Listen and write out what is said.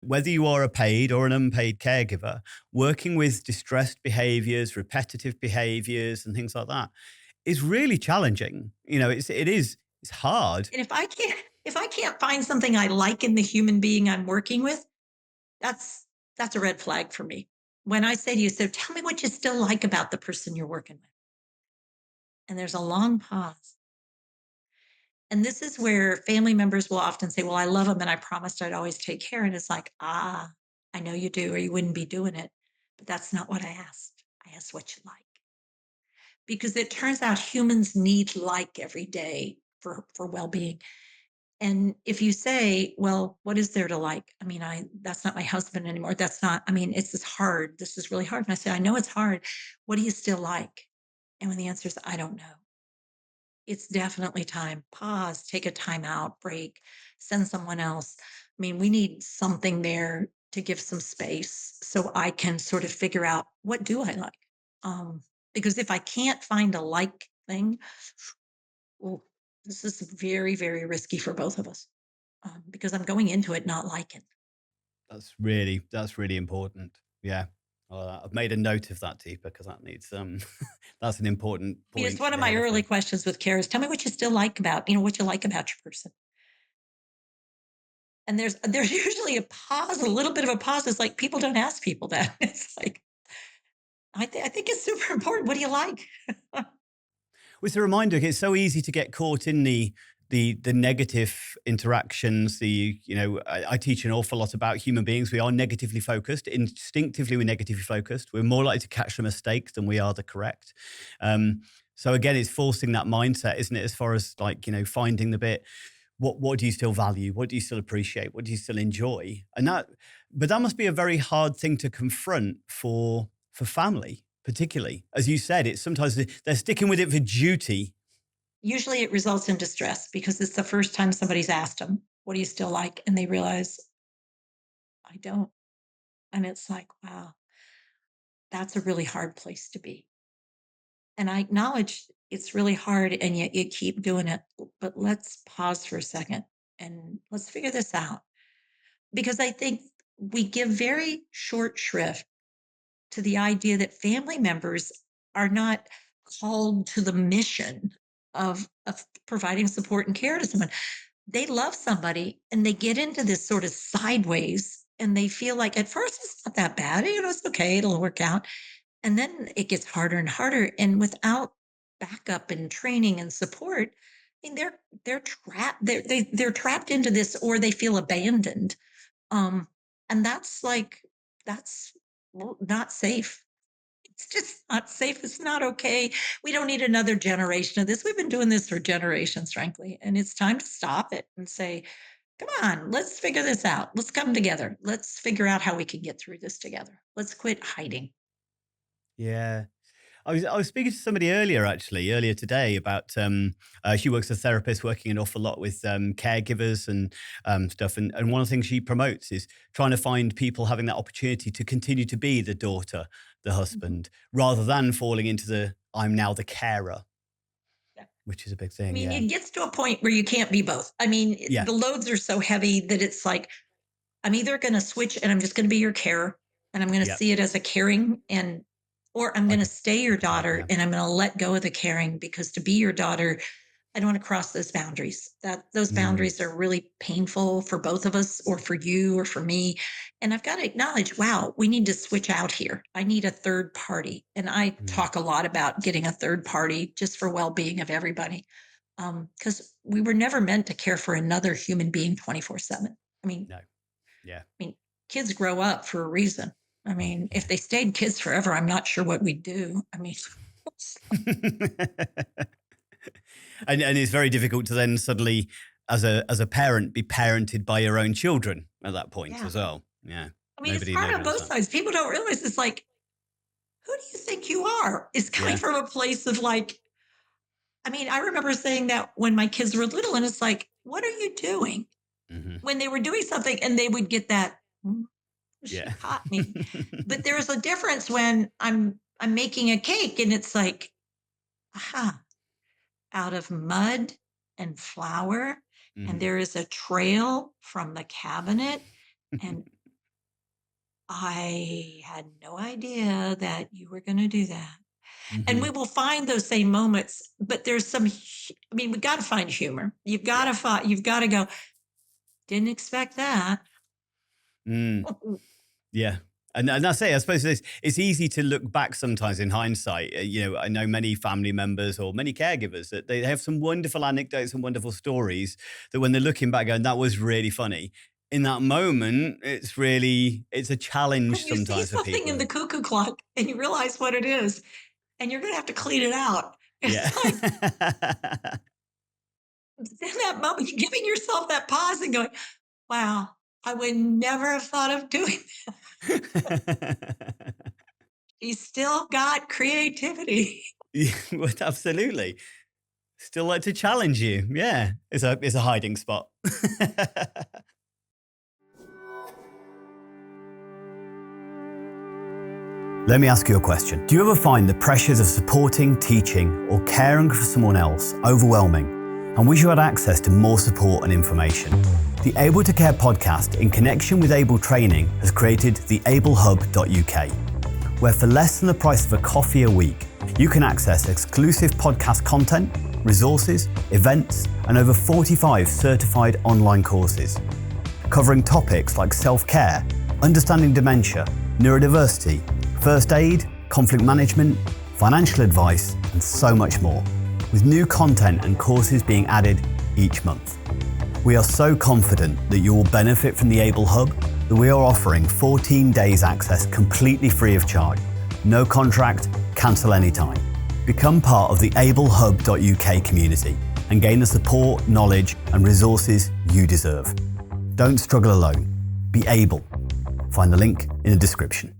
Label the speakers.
Speaker 1: whether you are a paid or an unpaid caregiver, working with distressed behaviors, repetitive behaviors, and things like that is really challenging. It's hard.
Speaker 2: And if I can't find something I like in the human being I'm working with, that's that's a red flag for me. When I say to you, so tell me what you still like about the person you're working with. And there's a long pause. And this is where family members will often say, well, I love them and I promised I'd always take care. And it's like, I know you do, or you wouldn't be doing it. But that's not what I asked. I asked what you like. Because it turns out humans need like every day for well-being. And if you say, well, what is there to like? I mean, I that's not my husband anymore. That's not, I mean, it's just hard. This is really hard. And I say, I know it's hard. What do you still like? And when the answer is, I don't know, it's definitely time. Pause, take a time out, break, send someone else. I mean, we need something there to give some space so I can sort of figure out what do I like. Um, because if I can't find a like thing, oh, this is very, very risky for both of us, because I'm going into it not liking.
Speaker 1: That's really important. Yeah. I've made a note of that, Deepa, because that needs that's an important
Speaker 2: I mean, it's
Speaker 1: point
Speaker 2: one of my
Speaker 1: ahead of
Speaker 2: early
Speaker 1: me.
Speaker 2: questions with care is tell me what you still like about, what you like about your person. And there's usually a pause, a little bit of a pause. It's like people don't ask people that. It's like I think it's super important. What do you like?
Speaker 1: With a reminder, it's so easy to get caught in the negative interactions. I teach an awful lot about human beings. We are negatively focused. Instinctively, we're negatively focused. We're more likely to catch the mistakes than we are the correct. So again, it's forcing that mindset, isn't it? As far as finding the bit. What do you still value? What do you still appreciate? What do you still enjoy? But that must be a very hard thing to confront for family, particularly as you said. It's sometimes they're sticking with it for duty.
Speaker 2: Usually it results in distress because it's the first time somebody's asked them, what do you still like? And they realize I don't. And it's like, wow, that's a really hard place to be. And I acknowledge it's really hard and yet you keep doing it. But let's pause for a second and let's figure this out. Because I think we give very short shrift to the idea that family members are not called to the mission of providing support and care to someone. They love somebody and they get into this sort of sideways and they feel like at first it's not that bad, it's okay, it'll work out. And then it gets harder and harder. And without backup and training and support, I mean, they're trapped. They're trapped into this, or they feel abandoned. Um, and that's not safe. It's just not safe. It's not okay. We don't need another generation of this. We've been doing this for generations, frankly, and it's time to stop it and say, "Come on, let's figure this out. Let's come together. Let's figure out how we can get through this together. Let's quit hiding."
Speaker 1: Yeah. I was speaking to somebody earlier today about she works as a therapist, working an awful lot with caregivers and stuff. And one of the things she promotes is trying to find people having that opportunity to continue to be the daughter, the
Speaker 2: Mhm.
Speaker 1: husband, rather than falling into the I'm now the carer,
Speaker 2: Yeah.
Speaker 1: which is a big
Speaker 2: I
Speaker 1: thing.
Speaker 2: mean,
Speaker 1: Yeah.
Speaker 2: it gets to a point where you can't be both. I mean,
Speaker 1: Yeah.
Speaker 2: the loads are so heavy that it's like, I'm either going to switch and I'm just going to be your carer and I'm going to
Speaker 1: Yeah.
Speaker 2: see it as a caring and or I'm going
Speaker 1: Like
Speaker 2: to
Speaker 1: a
Speaker 2: stay your
Speaker 1: like a job.
Speaker 2: daughter
Speaker 1: Yeah.
Speaker 2: and I'm going to let go of the caring because to be your daughter, I don't want to cross those boundaries. That those
Speaker 1: Mm,
Speaker 2: boundaries are really painful for both of us or for you or for me. And I've got to acknowledge, wow, we need to switch out here. I need a third party. And I
Speaker 1: mm.
Speaker 2: talk a lot about getting a third party just for well-being of everybody. Because we were never meant to care for another human being 24/7. I mean,
Speaker 1: No. Yeah.
Speaker 2: I mean, kids grow up for a reason. I mean, if
Speaker 1: Yeah.
Speaker 2: they stayed kids forever, I'm not sure what we'd do. I mean,
Speaker 1: And it's very difficult to then suddenly, as a parent, be parented by your own children at that point
Speaker 2: yeah.
Speaker 1: as well. Yeah,
Speaker 2: I mean, it's
Speaker 1: nobody
Speaker 2: hard
Speaker 1: nobody
Speaker 2: on both
Speaker 1: understands.
Speaker 2: sides. People don't realize it's like, who do you think you are? It's coming
Speaker 1: Yeah.
Speaker 2: from a place of like, I mean, I remember saying that when my kids were little, and it's like, what are you doing?
Speaker 1: Hmm.
Speaker 2: When they were doing something and they would get that, "Mm, she
Speaker 1: Yeah.
Speaker 2: caught me." But there's a difference when I'm making a cake and it's like, aha, out of mud and flour, and
Speaker 1: Hmm.
Speaker 2: there is a trail from the cabinet, and I had no idea that you were going to do that. And we
Speaker 1: Hmm.
Speaker 2: will find those same moments, but there's some, I mean, we got to find humor.
Speaker 1: Yeah.
Speaker 2: You've got to go, didn't expect that.
Speaker 1: Mm. Yeah. And that's it. I suppose it's easy to look back sometimes in hindsight. I know many family members or many caregivers that they have some wonderful anecdotes and wonderful stories that when they're looking back going, that was really funny. In that moment, it's a challenge
Speaker 2: When you see
Speaker 1: sometimes for
Speaker 2: something in
Speaker 1: people.
Speaker 2: the cuckoo clock and you realize what it is, and you're going to have to clean it out.
Speaker 1: Yeah.
Speaker 2: It's like, in that moment, you're giving yourself that pause and going, wow, I would never have thought of doing. He's still got creativity.
Speaker 1: Yeah, well, absolutely. Still like to challenge you. Yeah. It's a hiding spot. Let me ask you a question. Do you ever find the pressures of supporting, teaching, or caring for someone else overwhelming and wish you had access to more support and information? The Able to Care podcast, in connection with Able Training, has created the ablehub.uk, where for less than the price of a coffee a week, you can access exclusive podcast content, resources, events, and over 45 certified online courses, covering topics like self-care, understanding dementia, neurodiversity, first aid, conflict management, financial advice, and so much more, with new content and courses being added each month. We are so confident that you will benefit from the Able Hub that we are offering 14 days access completely free of charge. No contract, cancel anytime. Become part of the ablehub.uk community and gain the support, knowledge, and resources you deserve. Don't struggle alone. Be able. Find the link in the description.